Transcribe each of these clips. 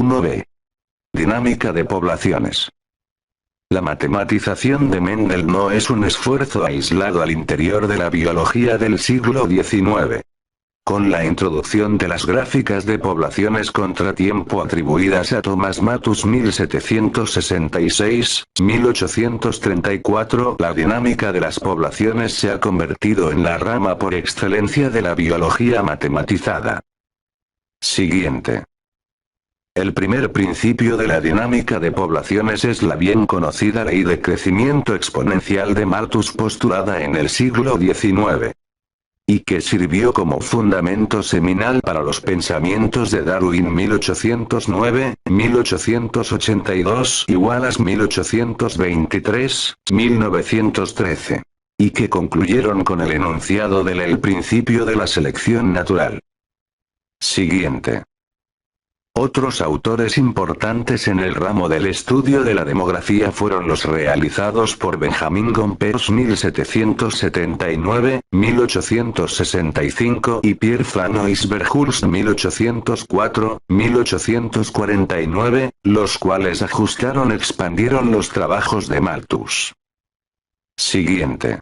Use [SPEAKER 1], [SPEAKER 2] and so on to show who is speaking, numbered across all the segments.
[SPEAKER 1] 1b. Dinámica de poblaciones. La matematización de Mendel no es un esfuerzo aislado al interior de la biología del siglo XIX. Con la introducción de las gráficas de poblaciones contratiempo atribuidas a Thomas Malthus 1766-1834, la dinámica de las poblaciones se ha convertido en la rama por excelencia de la biología matematizada. Siguiente. El primer principio de la dinámica de poblaciones es la bien conocida ley de crecimiento exponencial de Malthus postulada en el siglo XIX. Y que sirvió como fundamento seminal para los pensamientos de Darwin 1809, 1882 y Wallace 1823, 1913. Y que concluyeron con el enunciado del principio de la selección natural. Siguiente. Otros autores importantes en el ramo del estudio de la demografía fueron los realizados por Benjamin Gompers 1779-1865 y Pierre Flanois Verhulst 1804-1849, los cuales ajustaron y expandieron los trabajos de Malthus. Siguiente.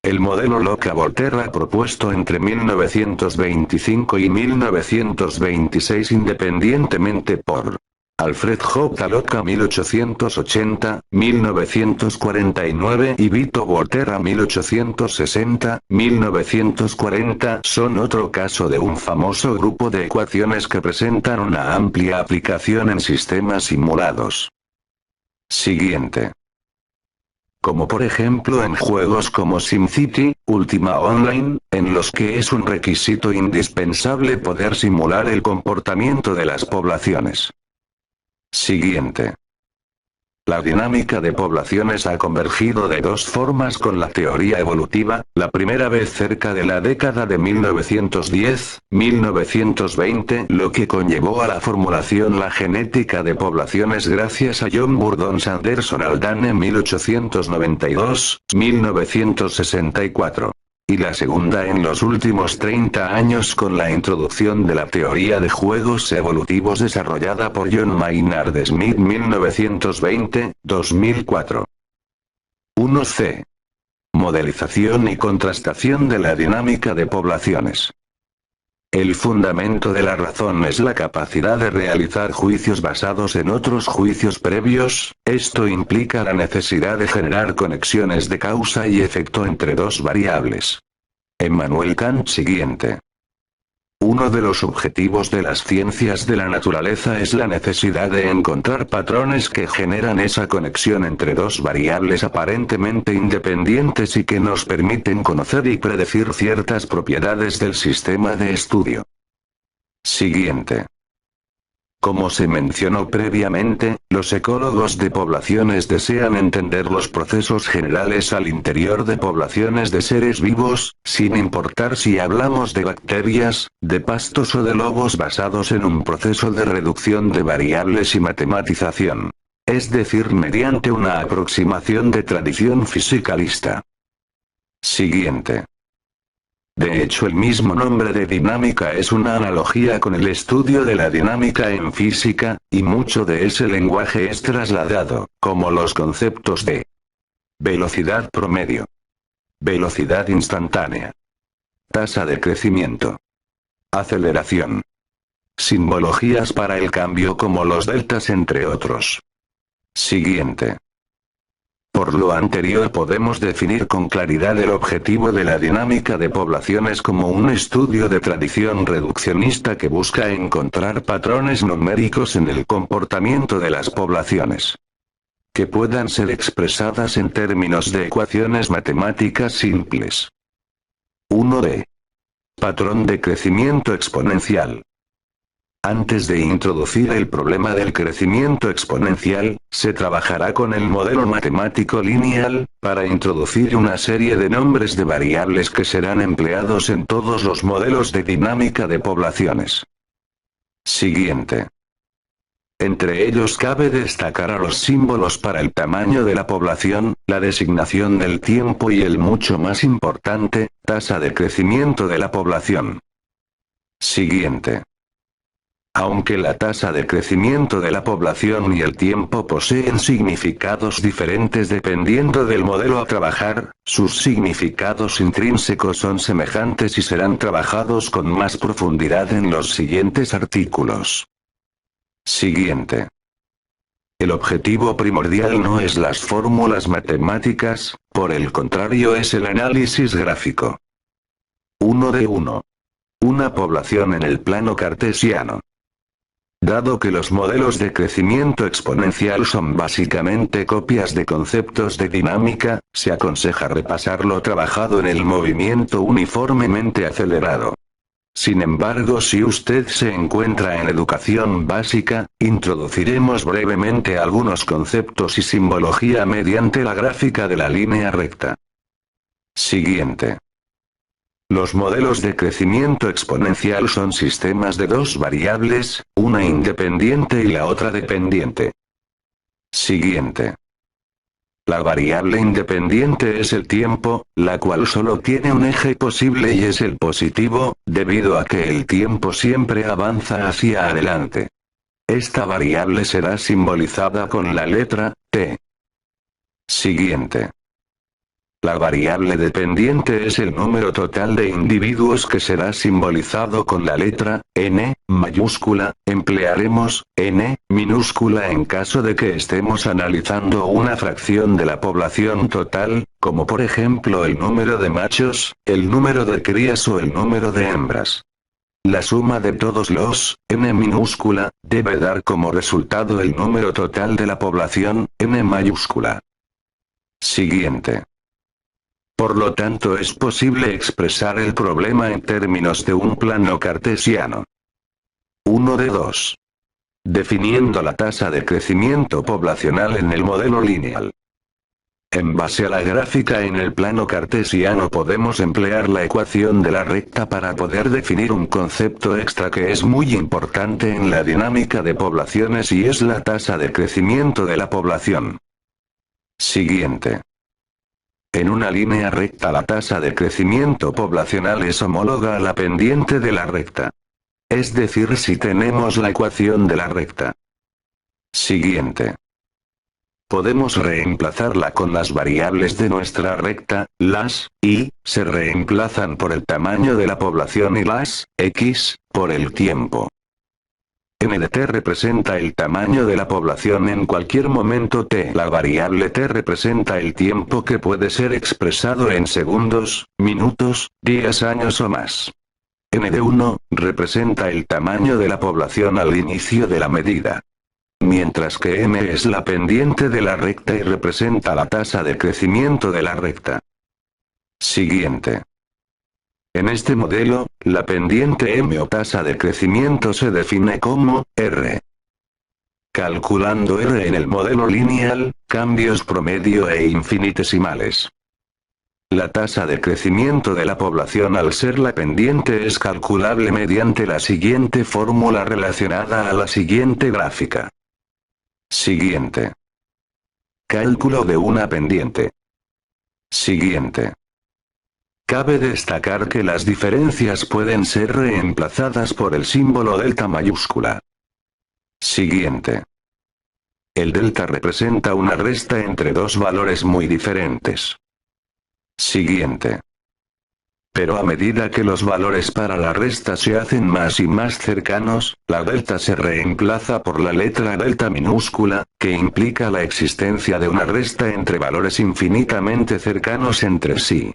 [SPEAKER 1] El modelo Loca-Volterra propuesto entre 1925 y 1926 independientemente por Alfred J. Loca 1880, 1949 y Vito Volterra 1860, 1940 son otro caso de un famoso grupo de ecuaciones que presentan una amplia aplicación en sistemas simulados. Siguiente. Como por ejemplo en juegos como SimCity, Ultima Online, en los que es un requisito indispensable poder simular el comportamiento de las poblaciones. Siguiente. La dinámica de poblaciones ha convergido de dos formas con la teoría evolutiva, la primera vez cerca de la década de 1910-1920, lo que conllevó a la formulación la genética de poblaciones gracias a John Burdon Sanderson Haldane 1892-1964. Y la segunda en los últimos 30 años con la introducción de la teoría de juegos evolutivos desarrollada por John Maynard Smith 1920-2004. 1c. Modelización y contrastación de la dinámica de poblaciones. El fundamento de la razón es la capacidad de realizar juicios basados en otros juicios previos, esto implica la necesidad de generar conexiones de causa y efecto entre dos variables. Emmanuel Kant. Siguiente. Uno de los objetivos de las ciencias de la naturaleza es la necesidad de encontrar patrones que generan esa conexión entre dos variables aparentemente independientes y que nos permiten conocer y predecir ciertas propiedades del sistema de estudio. Siguiente. Como se mencionó previamente, los ecólogos de poblaciones desean entender los procesos generales al interior de poblaciones de seres vivos, sin importar si hablamos de bacterias, de pastos o de lobos basados en un proceso de reducción de variables y matematización. Es decir, mediante una aproximación de tradición fisicalista. Siguiente. De hecho, el mismo nombre de dinámica es una analogía con el estudio de la dinámica en física, y mucho de ese lenguaje es trasladado, como los conceptos de velocidad promedio, velocidad instantánea, tasa de crecimiento, aceleración, simbologías para el cambio como los deltas entre otros. Siguiente. Por lo anterior podemos definir con claridad el objetivo de la dinámica de poblaciones como un estudio de tradición reduccionista que busca encontrar patrones numéricos en el comportamiento de las poblaciones, que puedan ser expresadas en términos de ecuaciones matemáticas simples. 1d. Patrón de crecimiento exponencial. Antes de introducir el problema del crecimiento exponencial, se trabajará con el modelo matemático lineal, para introducir una serie de nombres de variables que serán empleados en todos los modelos de dinámica de poblaciones. Siguiente. Entre ellos cabe destacar a los símbolos para el tamaño de la población, la designación del tiempo y el mucho más importante, tasa de crecimiento de la población. Siguiente. Aunque la tasa de crecimiento de la población y el tiempo poseen significados diferentes dependiendo del modelo a trabajar, sus significados intrínsecos son semejantes y serán trabajados con más profundidad en los siguientes artículos. Siguiente. El objetivo primordial no es las fórmulas matemáticas, por el contrario es el análisis gráfico. 1 de 1. Una población en el plano cartesiano. Dado que los modelos de crecimiento exponencial son básicamente copias de conceptos de dinámica, se aconseja repasar lo trabajado en el movimiento uniformemente acelerado. Sin embargo, si usted se encuentra en educación básica, introduciremos brevemente algunos conceptos y simbología mediante la gráfica de la línea recta. Siguiente. Los modelos de crecimiento exponencial son sistemas de dos variables, una independiente y la otra dependiente. Siguiente. La variable independiente es el tiempo, la cual solo tiene un eje posible y es el positivo, debido a que el tiempo siempre avanza hacia adelante. Esta variable será simbolizada con la letra T. Siguiente. La variable dependiente es el número total de individuos que será simbolizado con la letra N mayúscula. Emplearemos N minúscula en caso de que estemos analizando una fracción de la población total, como por ejemplo el número de machos, el número de crías o el número de hembras. La suma de todos los N minúscula debe dar como resultado el número total de la población N mayúscula. Siguiente. Por lo tanto, es posible expresar el problema en términos de un plano cartesiano. 1 de 2. Definiendo la tasa de crecimiento poblacional en el modelo lineal. En base a la gráfica en el plano cartesiano podemos emplear la ecuación de la recta para poder definir un concepto extra que es muy importante en la dinámica de poblaciones y es la tasa de crecimiento de la población. Siguiente. En una línea recta la tasa de crecimiento poblacional es homóloga a la pendiente de la recta. Es decir, si tenemos la ecuación de la recta. Siguiente. Podemos reemplazarla con las variables de nuestra recta, las y se reemplazan por el tamaño de la población y las x por el tiempo. N de t representa el tamaño de la población en cualquier momento t. La variable t representa el tiempo que puede ser expresado en segundos, minutos, días, años o más. N de 1 representa el tamaño de la población al inicio de la medida. Mientras que m es la pendiente de la recta y representa la tasa de crecimiento de la recta. Siguiente. En este modelo, la pendiente m o tasa de crecimiento se define como r. Calculando r en el modelo lineal, cambios promedio e infinitesimales. La tasa de crecimiento de la población al ser la pendiente es calculable mediante la siguiente fórmula relacionada a la siguiente gráfica. Siguiente. Cálculo de una pendiente. Siguiente. Cabe destacar que las diferencias pueden ser reemplazadas por el símbolo delta mayúscula. Siguiente. El delta representa una resta entre dos valores muy diferentes. Siguiente. Pero a medida que los valores para la resta se hacen más y más cercanos, la delta se reemplaza por la letra delta minúscula, que implica la existencia de una resta entre valores infinitamente cercanos entre sí.